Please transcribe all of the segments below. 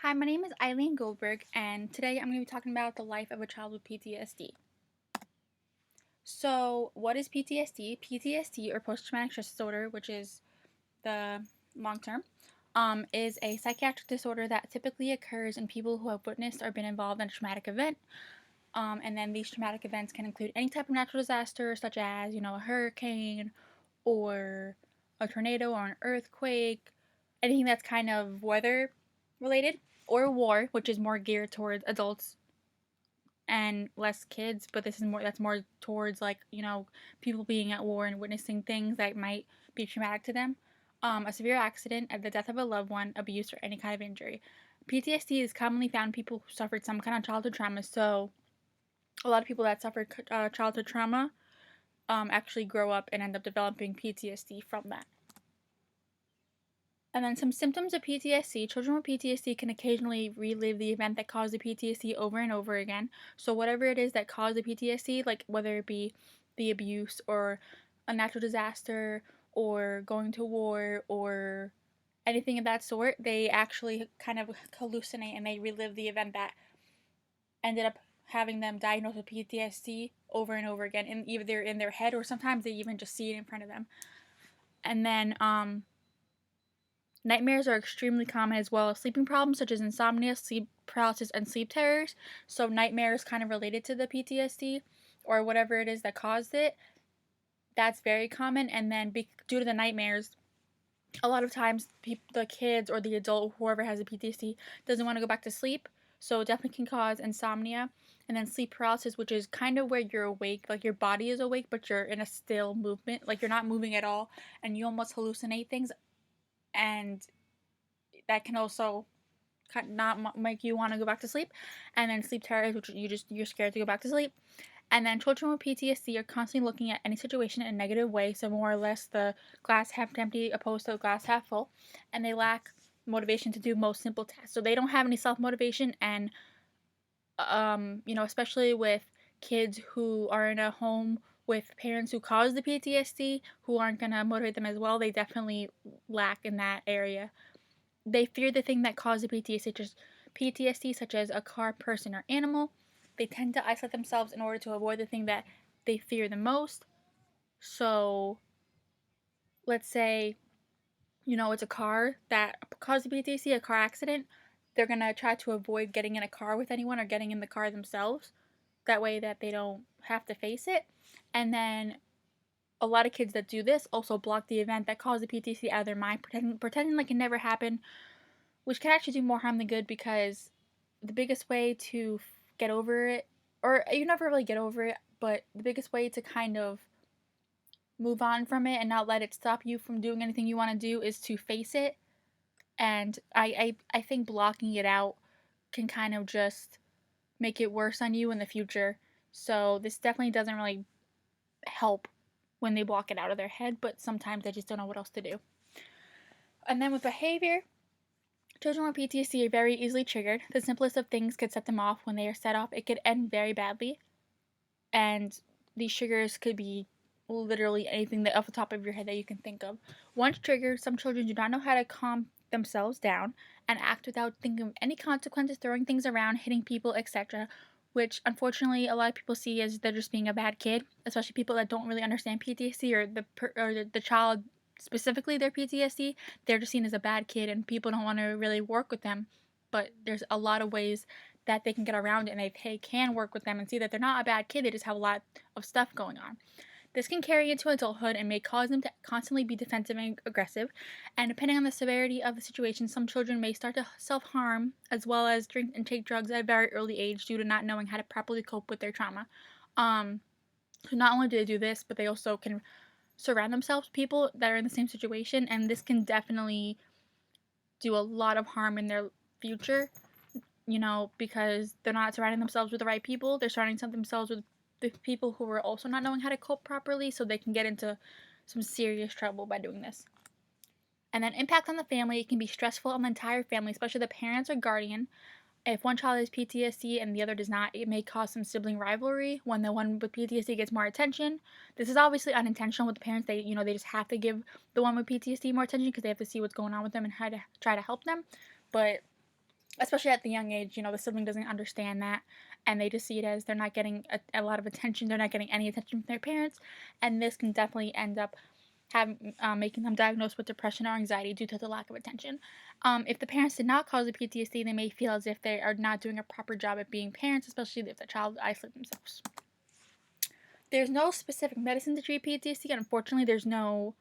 Hi, my name is Eileen Goldberg, and today I'm going to be talking about the life of a child with PTSD. So, what is PTSD? PTSD, or post traumatic stress disorder, which is the long term, is a psychiatric disorder that typically occurs in people who have witnessed or been involved in a traumatic event. And then these traumatic events can include any type of natural disaster, such as, a hurricane or a tornado or an earthquake, anything that's kind of weather related, or war, which is more geared towards adults and less kids, but that's more towards people being at war and witnessing things that might be traumatic to them. A severe accident, the death of a loved one, abuse, or any kind of injury. PTSD is commonly found in people who suffered some kind of childhood trauma. So a lot of people that suffered childhood trauma actually grow up and end up developing PTSD from that. And then some symptoms of PTSD. Children with PTSD can occasionally relive the event that caused the PTSD over and over again. So whatever it is that caused the PTSD, like whether it be the abuse or a natural disaster or going to war or anything of that sort, they actually kind of hallucinate and they relive the event that ended up having them diagnosed with PTSD over and over again, and either in their head or sometimes they even just see it in front of them. And then nightmares are extremely common, as well as sleeping problems such as insomnia, sleep paralysis, and sleep terrors. So nightmares kind of related to the PTSD or whatever it is that caused it. That's very common. And then due to the nightmares, a lot of times the kids or the adult, whoever has the PTSD, doesn't want to go back to sleep. So it definitely can cause insomnia. And then sleep paralysis, which is kind of where you're awake, like your body is awake, but you're in a still movement, like you're not moving at all, and you almost hallucinate things. And that can also not make you want to go back to sleep. And then sleep terrors, which you're scared to go back to sleep. And then children with PTSD are constantly looking at any situation in a negative way, so more or less the glass half empty opposed to the glass half full, and they lack motivation to do most simple tasks. So they don't have any self motivation, and especially with kids who are in a home with parents who cause the PTSD, who aren't gonna motivate them as well, they definitely lack in that area. They fear the thing that caused the PTSD, such as a car, person, or animal. They tend to isolate themselves in order to avoid the thing that they fear the most. So, let's say, it's a car that caused the PTSD, a car accident. They're going to try to avoid getting in a car with anyone or getting in the car themselves. That way that they don't have to face it. And then a lot of kids that do this also block the event that caused the PTSD out of their mind, pretending like it never happened, which can actually do more harm than good, because the biggest way to get over it, or you never really get over it, but the biggest way to kind of move on from it and not let it stop you from doing anything you want to do is to face it. And I think blocking it out can kind of just make it worse on you in the future. So this definitely doesn't really help when they block it out of their head, but sometimes they just don't know what else to do. And then with behavior, children with PTSD are very easily triggered. The simplest of things could set them off. When they are set off, it could end very badly. And these triggers could be literally anything that off the top of your head that you can think of. Once triggered, some children do not know how to calm themselves down and act without thinking of any consequences, throwing things around, hitting people, etc., which unfortunately a lot of people see as they're just being a bad kid, especially people that don't really understand PTSD, or the child specifically their PTSD. They're just seen as a bad kid and people don't want to really work with them. But there's a lot of ways that they can get around it, and they can work with them and see that they're not a bad kid, they just have a lot of stuff going on. This can carry into adulthood and may cause them to constantly be defensive and aggressive, and depending on the severity of the situation, some children may start to self-harm as well as drink and take drugs at a very early age due to not knowing how to properly cope with their trauma. So not only do they do this, but they also can surround themselves with people that are in the same situation, and this can definitely do a lot of harm in their future, because they're not surrounding themselves with the right people. They're surrounding themselves with the people who are also not knowing how to cope properly, so they can get into some serious trouble by doing this. And then impact on the family, it can be stressful on the entire family, especially the parents or guardian. If one child has PTSD and the other does not, it may cause some sibling rivalry when the one with PTSD gets more attention. This is obviously unintentional with the parents. They just have to give the one with PTSD more attention because they have to see what's going on with them and how to try to help them. But especially at the young age, the sibling doesn't understand that, and they just see it as they're not getting a lot of attention, they're not getting any attention from their parents, and this can definitely end up making them diagnosed with depression or anxiety due to the lack of attention. If the parents did not cause the PTSD, they may feel as if they are not doing a proper job at being parents, especially if the child isolates themselves. There's no specific medicine to treat PTSD. Unfortunately, there's no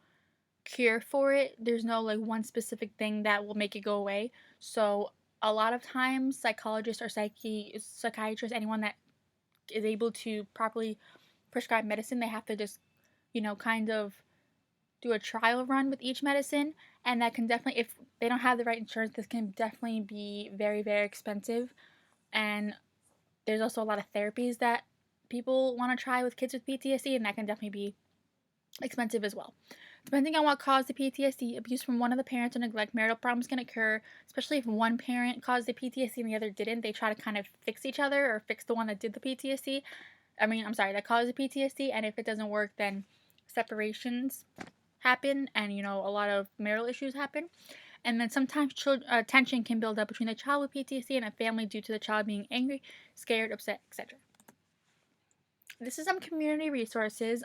cure for it. There's no like one specific thing that will make it go away. So a lot of times, psychologists or psychiatrists, anyone that is able to properly prescribe medicine, they have to just, kind of do a trial run with each medicine, and that can definitely, if they don't have the right insurance, this can definitely be very, very expensive. And there's also a lot of therapies that people want to try with kids with PTSD, and that can definitely be expensive as well. Depending on what caused the PTSD, abuse from one of the parents or neglect, marital problems can occur, especially if one parent caused the PTSD and the other didn't. They try to kind of fix each other or fix the one that did the PTSD. That caused the PTSD, and if it doesn't work, then separations happen, and a lot of marital issues happen. And then sometimes tension can build up between the child with PTSD and a family due to the child being angry, scared, upset, etc. This is some community resources.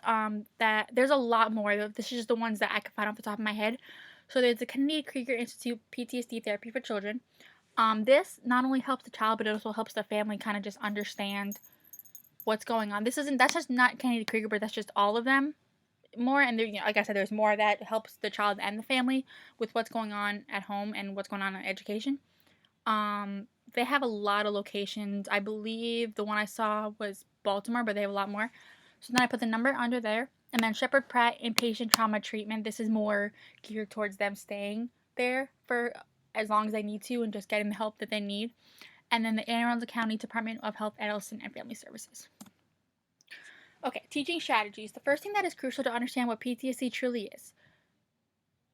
That there's a lot more. This is just the ones that I could find off the top of my head. So there's the Kennedy Krieger Institute PTSD Therapy for Children. This not only helps the child, but it also helps the family kind of just understand what's going on. That's just not Kennedy Krieger, but that's just all of them more. And there, like I said, there's more that helps the child and the family with what's going on at home and what's going on in education. They have a lot of locations. I believe the one I saw was Baltimore, but they have a lot more. So then I put the number under there. And then Shepherd Pratt Inpatient Trauma Treatment. This is more geared towards them staying there for as long as they need to and just getting the help that they need. And then the Anne Arundel County Department of Health, Adolescent, and Family Services. Okay, teaching strategies. The first thing that is crucial to understand what PTSD truly is.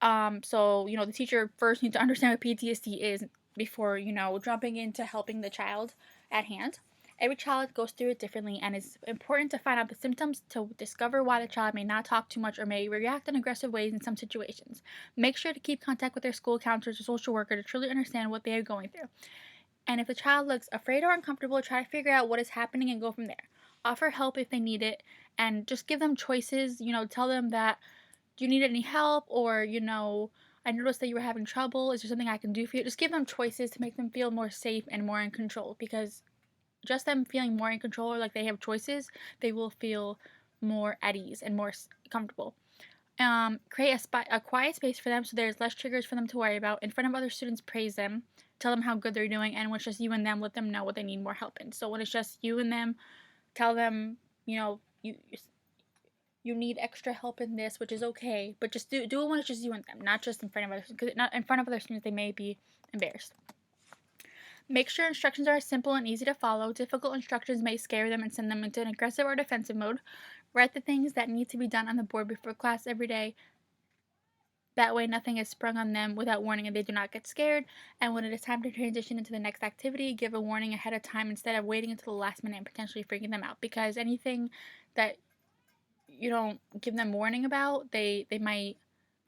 The teacher first needs to understand what PTSD is before, jumping into helping the child at hand. Every child goes through it differently, and it's important to find out the symptoms to discover why the child may not talk too much or may react in aggressive ways in some situations. Make sure to keep contact with their school counselors or social worker to truly understand what they are going through. And if the child looks afraid or uncomfortable, try to figure out what is happening and go from there. Offer help if they need it, and just give them choices. Tell them that, do you need any help? Or, I noticed that you were having trouble. Is there something I can do for you? Just give them choices to make them feel more safe and more in control, because just them feeling more in control or like they have choices, they will feel more at ease and more comfortable. Create a quiet space for them so there's less triggers for them to worry about. In front of other students, praise them. Tell them how good they're doing. And when it's just you and them, let them know what they need more help in. So when it's just you and them, tell them, you need extra help in this, which is okay, but just do it when it's just you and them, not just in front of others, because not in front of other students they may be embarrassed. Make sure instructions are simple and easy to follow. Difficult instructions may scare them and send them into an aggressive or defensive mode. Write the things that need to be done on the board before class every day. That way nothing is sprung on them without warning and they do not get scared. And when it is time to transition into the next activity, give a warning ahead of time instead of waiting until the last minute and potentially freaking them out. Because anything that you don't give them warning about, they might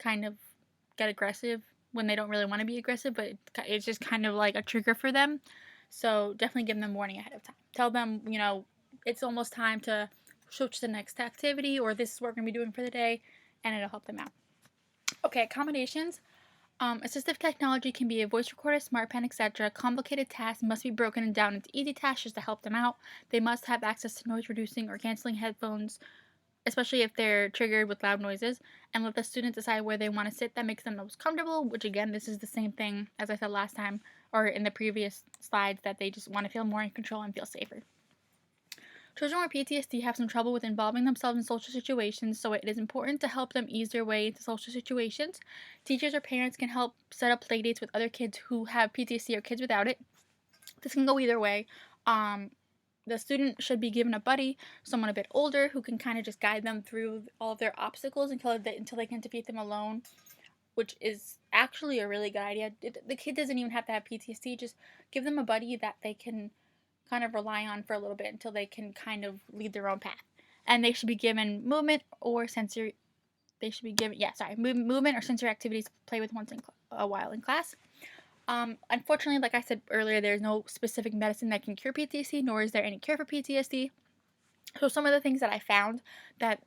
kind of get aggressive when they don't really want to be aggressive, but it's just kind of like a trigger for them. So definitely give them warning ahead of time. Tell them, it's almost time to switch to the next activity, or this is what we're going to be doing for the day, and it'll help them out. Okay, accommodations. Assistive technology can be a voice recorder, smart pen, etc. Complicated tasks must be broken down into easy tasks just to help them out. They must have access to noise reducing or canceling headphones, especially if they're triggered with loud noises, and let the student decide where they want to sit that makes them most comfortable, which again, this is the same thing as I said last time, or in the previous slides, that they just want to feel more in control and feel safer. Children with PTSD have some trouble with involving themselves in social situations, so it is important to help them ease their way into social situations. Teachers or parents can help set up playdates with other kids who have PTSD or kids without it. This can go either way. The student should be given a buddy, someone a bit older, who can kind of just guide them through all of their obstacles until they can defeat them alone, which is actually a really good idea. The kid doesn't even have to have PTSD. Just give them a buddy that they can kind of rely on for a little bit until they can kind of lead their own path. And they should be given movement or sensory. Movement or sensory activities to play with once in a while in class. Unfortunately, like I said earlier, there's no specific medicine that can cure PTSD, nor is there any cure for PTSD. So some of the things that I found that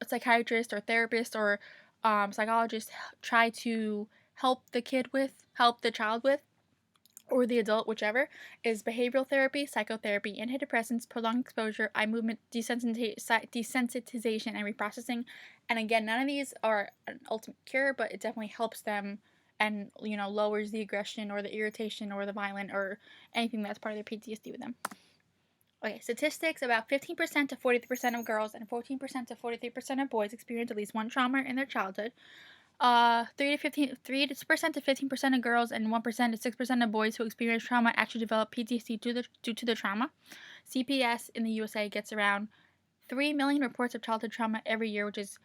a psychiatrist or therapist or psychologist try to help the child with, or the adult, whichever, is behavioral therapy, psychotherapy, antidepressants, prolonged exposure, eye movement desensitization, and reprocessing. And again, none of these are an ultimate cure, but it definitely helps them and, lowers the aggression or the irritation or the violent or anything that's part of their PTSD with them. Okay, statistics: about 15% to 43% of girls and 14% to 43% of boys experience at least one trauma in their childhood. 3% to 15% of girls and 1% to 6% of boys who experience trauma actually develop PTSD due to the trauma. CPS in the USA gets around 3 million reports of childhood trauma every year, which is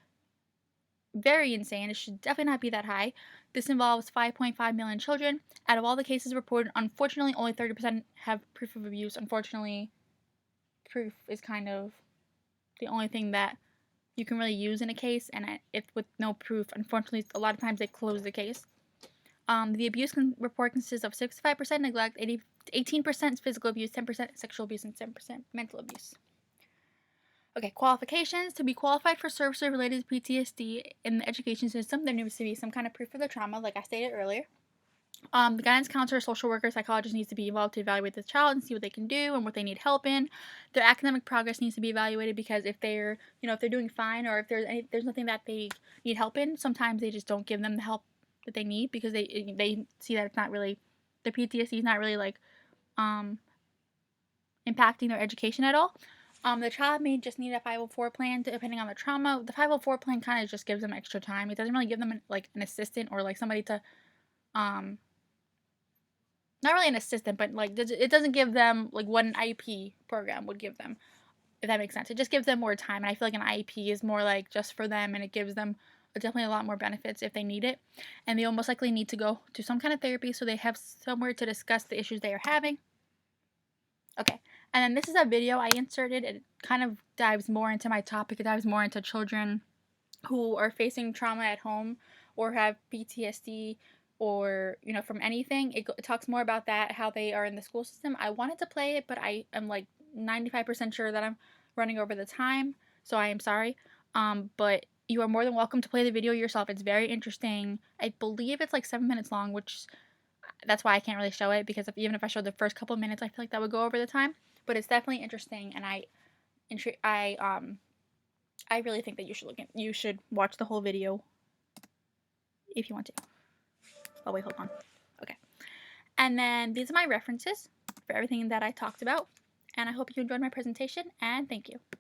very insane. It should definitely not be that high. This involves 5.5 million children. Out of all the cases reported, unfortunately, only 30% have proof of abuse. Unfortunately, proof is kind of the only thing that you can really use in a case, and if with no proof, unfortunately, a lot of times they close the case. The abuse report consists of 65% neglect, 18% physical abuse, 10% sexual abuse, and 7% mental abuse. Okay, qualifications. To be qualified for services related to PTSD in the education system, there needs to be some kind of proof of the trauma, like I stated earlier. The guidance counselor, social worker, psychologist needs to be involved to evaluate the child and see what they can do and what they need help in. Their academic progress needs to be evaluated, because if they're doing fine, or if there's nothing that they need help in, sometimes they just don't give them the help that they need, because they see that it's not really, the PTSD is not really like impacting their education at all. The child may just need a 504 plan, depending on the trauma. The 504 plan kind of just gives them extra time. It doesn't really give them an assistant or like somebody to not really an assistant, but like it doesn't give them like what an IEP program would give them, if that makes sense. It just gives them more time, and I feel like an IEP is more like just for them, and it gives them definitely a lot more benefits if they need it, and they will most likely need to go to some kind of therapy so they have somewhere to discuss the issues they are having. Okay, and then this is a video I inserted. It kind of dives more into my topic. It dives more into children who are facing trauma at home or have PTSD, or from anything. It talks more about that, how they are in the school system. I wanted to play it, but I am like 95% sure that I'm running over the time, so I am sorry. But you are more than welcome to play the video yourself. It's very interesting. I believe it's like 7 minutes long, which that's why I can't really show it, because even if I showed the first couple of minutes, I feel like that would go over the time. But it's definitely interesting, and I really think that you should watch the whole video if you want to. Oh wait, hold on. Okay. And then these are my references for everything that I talked about. And I hope you enjoyed my presentation, and thank you.